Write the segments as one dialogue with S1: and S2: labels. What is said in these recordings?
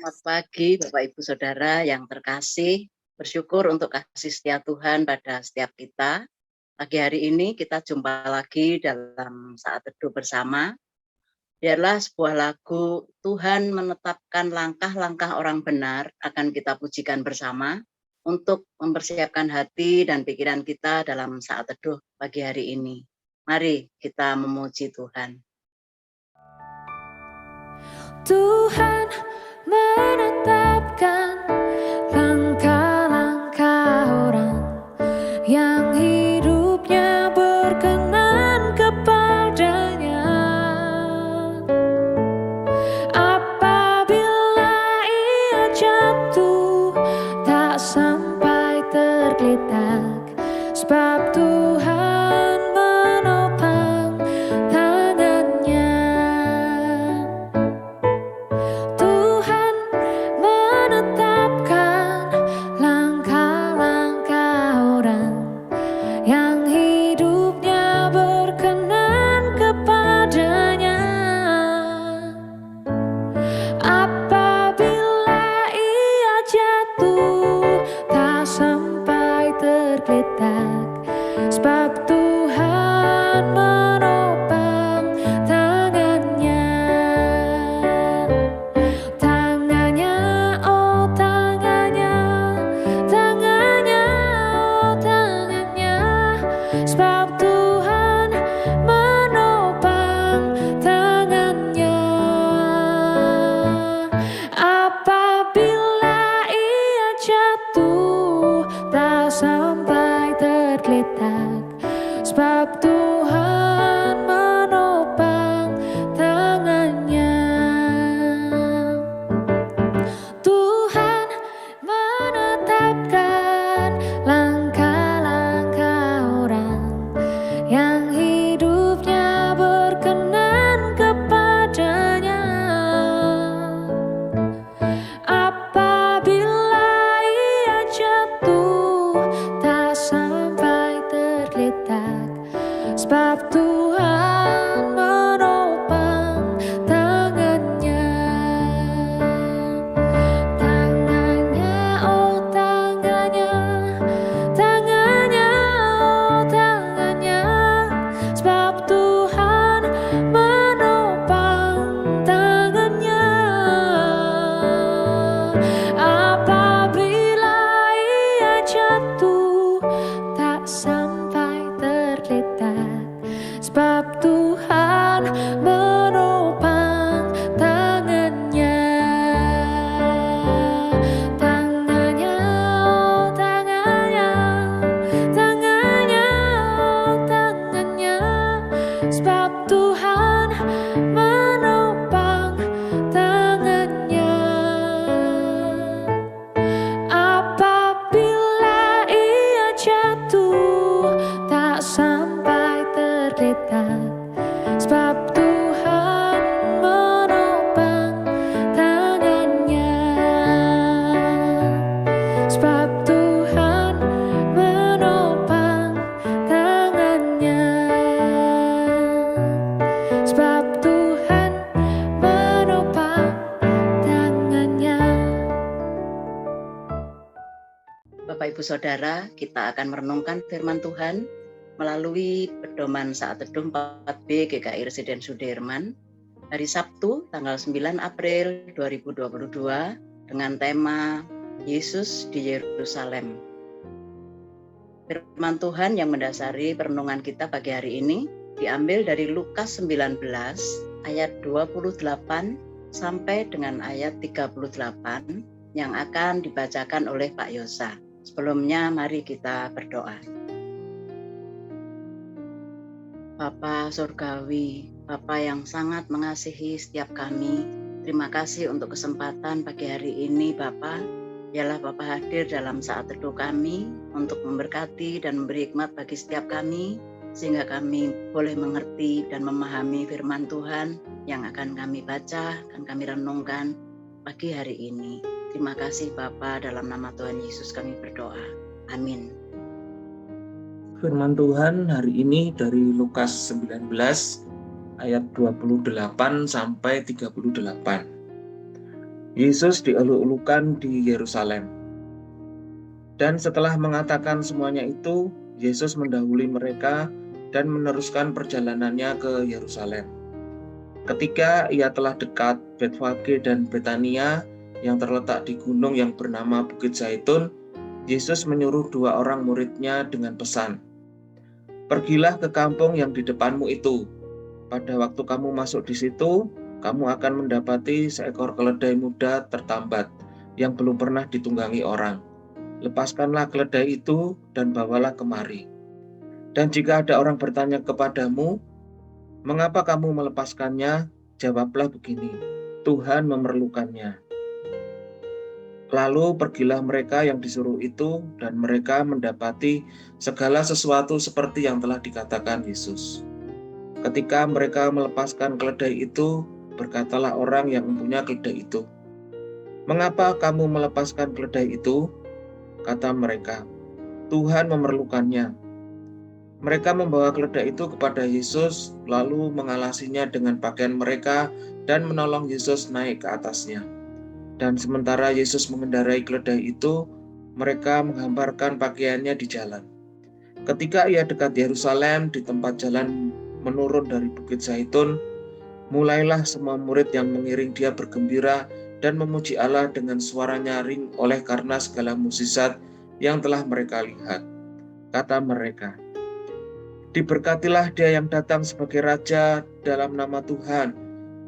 S1: Selamat pagi Bapak Ibu Saudara yang terkasih, bersyukur untuk kasih setia Tuhan pada setiap kita. Pagi hari ini kita jumpa lagi dalam saat teduh bersama. Biarlah sebuah lagu Tuhan menetapkan langkah-langkah orang benar akan kita pujikan bersama untuk mempersiapkan hati dan pikiran kita dalam saat teduh pagi hari ini. Mari kita memuji Tuhan.
S2: Tuhan menetapkan langkah-langkah orang yang hidupnya berkenan kepadanya. Apabila ia jatuh, tak sampai tergeletak, sebab Tuhan menopang tangannya. Tuhan menetapkan langkah-langkah orang yang hidupnya berkenan kepadanya. Apabila ia jatuh, tak sampai tergeletak, sebab Tuhan menopang tangannya. Tangannya, oh tangannya, tangannya, oh tangannya, sebab Tuhan menopang tangannya. Apabila ia jatuh, tak sampai tergeletak, sebab Tuhan menopang tangannya. Tuhan menetapkan langkah-langkah orang yang hidupnya berkenan kepadanya. Apabila ia jatuh, tak sampai tergeletak, sebab Tuhan menopang tangannya. Tangannya, oh tangannya, tangannya, oh tangannya, sebab Tuhan menopang tangannya. Apabila ia jatuh, tak sampai tergeletak, sebab Tuhan menopang tangannya. Tangannya, oh tangannya, tangannya, oh tangannya, sebab Tuhan menopang tangannya. Apabila ia jatuh, tak sampai tergeletak, sebab Tuhan menopang tangannya. Sebab Tuhan menopang tangannya. Sebab Tuhan menopang tangannya.
S1: Bapak Ibu Saudara, kita akan merenungkan firman Tuhan melalui pedoman saat teduh 4B GKI Residen Sudirman hari Sabtu tanggal 9 April 2022 dengan tema Yesus di Yerusalem. Firman Tuhan yang mendasari perenungan kita pagi hari ini diambil dari Lukas 19 ayat 28 sampai dengan ayat 38 yang akan dibacakan oleh Pak Yosa. Sebelumnya mari kita berdoa. Bapa Surgawi, Bapa yang sangat mengasihi setiap kami, terima kasih untuk kesempatan pagi hari ini Bapa. Biarlah Bapa hadir dalam saat teduh kami untuk memberkati dan memberi hikmat bagi setiap kami, sehingga kami boleh mengerti dan memahami firman Tuhan yang akan kami baca, akan kami renungkan pagi hari ini. Terima kasih Bapa, dalam nama Tuhan Yesus kami berdoa. Amin.
S3: Firman Tuhan hari ini dari Lukas 19 ayat 28 sampai 38. Yesus dieluk-elukan di Yerusalem. Dan setelah mengatakan semuanya itu, Yesus mendahului mereka dan meneruskan perjalanannya ke Yerusalem. Ketika ia telah dekat Betfage dan Betania yang terletak di gunung yang bernama Bukit Zaitun, Yesus menyuruh 2 orang muridnya dengan pesan, "Pergilah ke kampung yang di depanmu itu. Pada waktu kamu masuk di situ, kamu akan mendapati seekor keledai muda tertambat yang belum pernah ditunggangi orang. Lepaskanlah keledai itu dan bawalah kemari. Dan jika ada orang bertanya kepadamu, 'Mengapa kamu melepaskannya?' Jawablah begini, 'Tuhan memerlukannya.' Lalu pergilah mereka yang disuruh itu, dan mereka mendapati segala sesuatu seperti yang telah dikatakan Yesus. Ketika mereka melepaskan keledai itu, berkatalah orang yang mempunyai keledai itu, 'Mengapa kamu melepaskan keledai itu?' Kata mereka, 'Tuhan memerlukannya.' Mereka membawa keledai itu kepada Yesus, lalu mengalasinya dengan pakaian mereka dan menolong Yesus naik ke atasnya. Dan sementara Yesus mengendarai keledai itu, mereka menghamparkan pakaiannya di jalan. Ketika ia dekat Yerusalem, di tempat jalan menurun dari Bukit Zaitun, mulailah semua murid yang mengiring dia bergembira dan memuji Allah dengan suara nyaring oleh karena segala mukjizat yang telah mereka lihat. Kata mereka, "Diberkatilah dia yang datang sebagai Raja dalam nama Tuhan.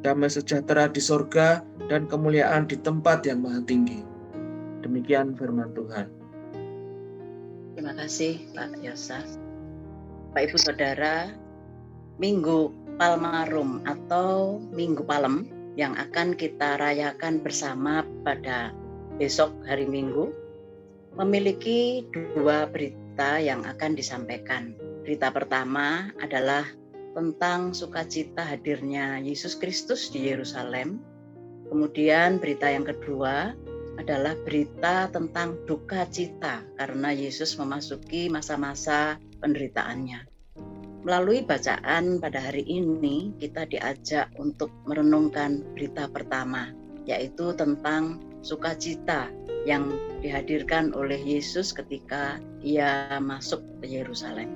S3: Damai sejahtera di sorga dan kemuliaan di tempat yang maha tinggi." Demikian firman Tuhan.
S1: Terima kasih Pak Yosa. Pak Ibu Saudara, Minggu Palmarum atau Minggu Palem yang akan kita rayakan bersama pada besok hari Minggu memiliki 2 berita yang akan disampaikan. Berita pertama adalah tentang sukacita hadirnya Yesus Kristus di Yerusalem. Kemudian berita yang kedua adalah berita tentang duka cita karena Yesus memasuki masa-masa penderitaannya. Melalui bacaan pada hari ini, kita diajak untuk merenungkan berita pertama, yaitu tentang sukacita yang dihadirkan oleh Yesus ketika ia masuk ke Yerusalem.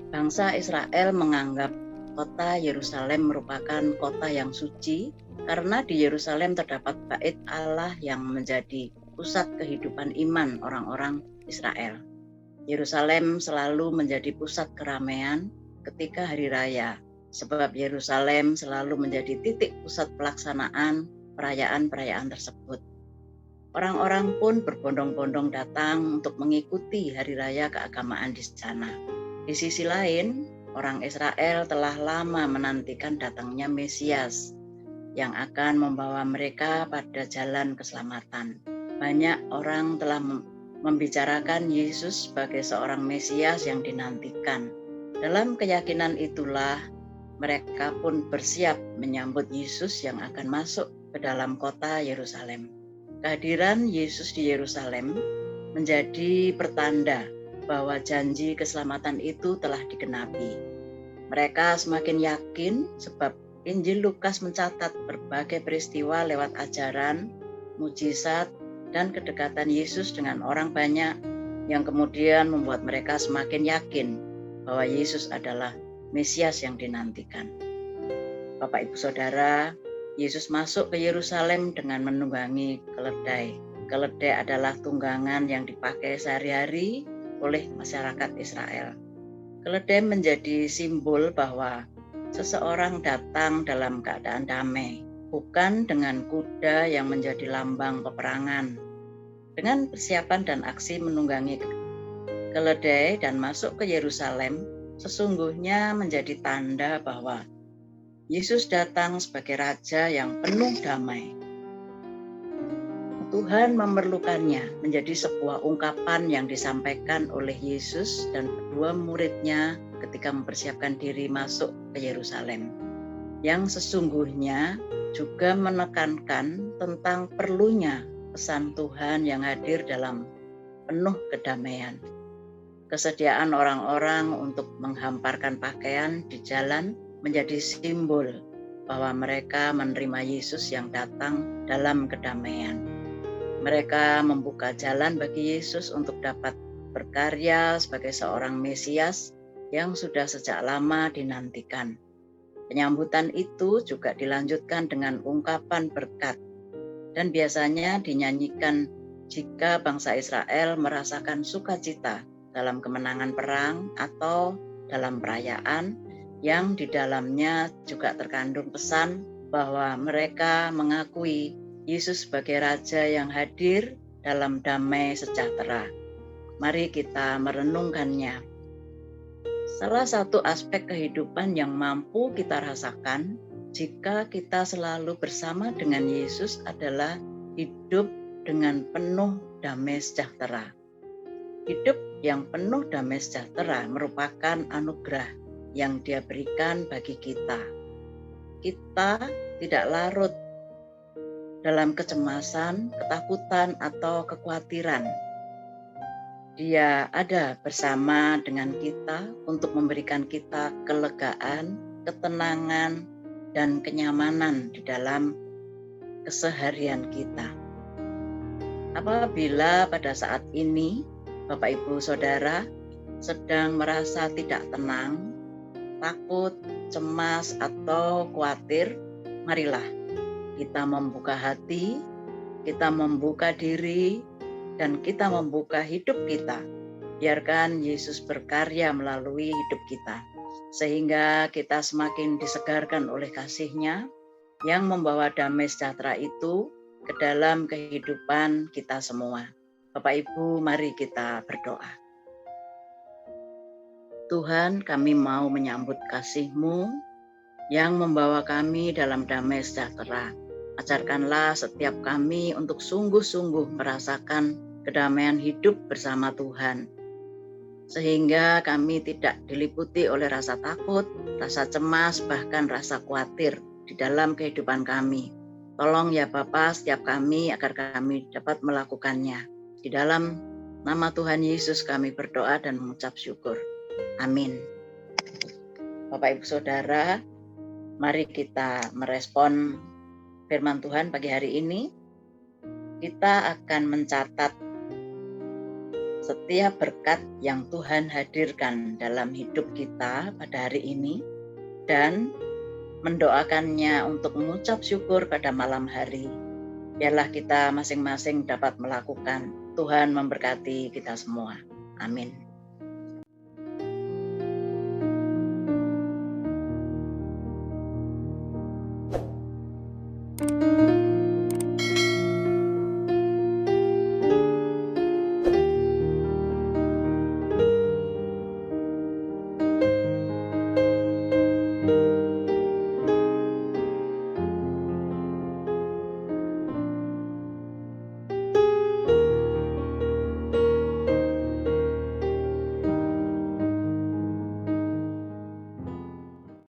S1: Bangsa Israel menganggap kota Yerusalem merupakan kota yang suci karena di Yerusalem terdapat bait Allah yang menjadi pusat kehidupan iman orang-orang Israel. Yerusalem selalu menjadi pusat keramaian ketika hari raya, sebab Yerusalem selalu menjadi titik pusat pelaksanaan perayaan-perayaan tersebut. Orang-orang pun berbondong-bondong datang untuk mengikuti hari raya keagamaan di sana. Di sisi lain, orang Israel telah lama menantikan datangnya Mesias yang akan membawa mereka pada jalan keselamatan. Banyak orang telah membicarakan Yesus sebagai seorang Mesias yang dinantikan. Dalam keyakinan itulah mereka pun bersiap menyambut Yesus yang akan masuk ke dalam kota Yerusalem. Kehadiran Yesus di Yerusalem menjadi pertanda bahwa janji keselamatan itu telah digenapi. Mereka semakin yakin sebab Injil Lukas mencatat berbagai peristiwa lewat ajaran, mujizat, dan kedekatan Yesus dengan orang banyak yang kemudian membuat mereka semakin yakin bahwa Yesus adalah Mesias yang dinantikan. Bapak Ibu Saudara, Yesus masuk ke Yerusalem dengan menunggangi keledai. Keledai adalah tunggangan yang dipakai sehari-hari oleh masyarakat Israel. Keledai menjadi simbol bahwa seseorang datang dalam keadaan damai, bukan dengan kuda yang menjadi lambang peperangan. Dengan persiapan dan aksi menunggangi keledai dan masuk ke Yerusalem, sesungguhnya menjadi tanda bahwa Yesus datang sebagai Raja yang penuh damai. Tuhan memerlukannya menjadi sebuah ungkapan yang disampaikan oleh Yesus dan kedua muridnya ketika mempersiapkan diri masuk ke Yerusalem. Yang sesungguhnya juga menekankan tentang perlunya pesan Tuhan yang hadir dalam penuh kedamaian. Kesediaan orang-orang untuk menghamparkan pakaian di jalan menjadi simbol bahwa mereka menerima Yesus yang datang dalam kedamaian. Mereka membuka jalan bagi Yesus untuk dapat berkarya sebagai seorang Mesias yang sudah sejak lama dinantikan. Penyambutan itu juga dilanjutkan dengan ungkapan berkat dan biasanya dinyanyikan jika bangsa Israel merasakan sukacita dalam kemenangan perang atau dalam perayaan yang di dalamnya juga terkandung pesan bahwa mereka mengakui Yesus sebagai Raja yang hadir dalam damai sejahtera. Mari kita merenungkannya. Salah satu aspek kehidupan yang mampu kita rasakan jika kita selalu bersama dengan Yesus adalah hidup dengan penuh damai sejahtera. Hidup yang penuh damai sejahtera merupakan anugerah yang Dia berikan bagi kita. Kita tidak larut dalam kecemasan, ketakutan, atau kekhawatiran. Dia ada bersama dengan kita untuk memberikan kita kelegaan, ketenangan, dan kenyamanan di dalam keseharian kita. Apabila pada saat ini Bapak Ibu Saudara sedang merasa tidak tenang, takut, cemas, atau khawatir, marilah kita membuka hati, kita membuka diri, dan kita membuka hidup kita. Biarkan Yesus berkarya melalui hidup kita, sehingga kita semakin disegarkan oleh kasih-Nya yang membawa damai sejahtera itu ke dalam kehidupan kita semua. Bapak Ibu, mari kita berdoa. Tuhan, kami mau menyambut kasih-Mu yang membawa kami dalam damai sejahtera. Ajarkanlah setiap kami untuk sungguh-sungguh merasakan kedamaian hidup bersama Tuhan, sehingga kami tidak diliputi oleh rasa takut, rasa cemas, bahkan rasa khawatir di dalam kehidupan kami. Tolong ya Bapa setiap kami agar kami dapat melakukannya. Di dalam nama Tuhan Yesus kami berdoa dan mengucap syukur. Amin. Bapak Ibu Saudara, mari kita merespon firman Tuhan pagi hari ini. Kita akan mencatat setiap berkat yang Tuhan hadirkan dalam hidup kita pada hari ini dan mendoakannya untuk mengucap syukur pada malam hari. Biarlah kita masing-masing dapat melakukan. Tuhan memberkati kita semua. Amin.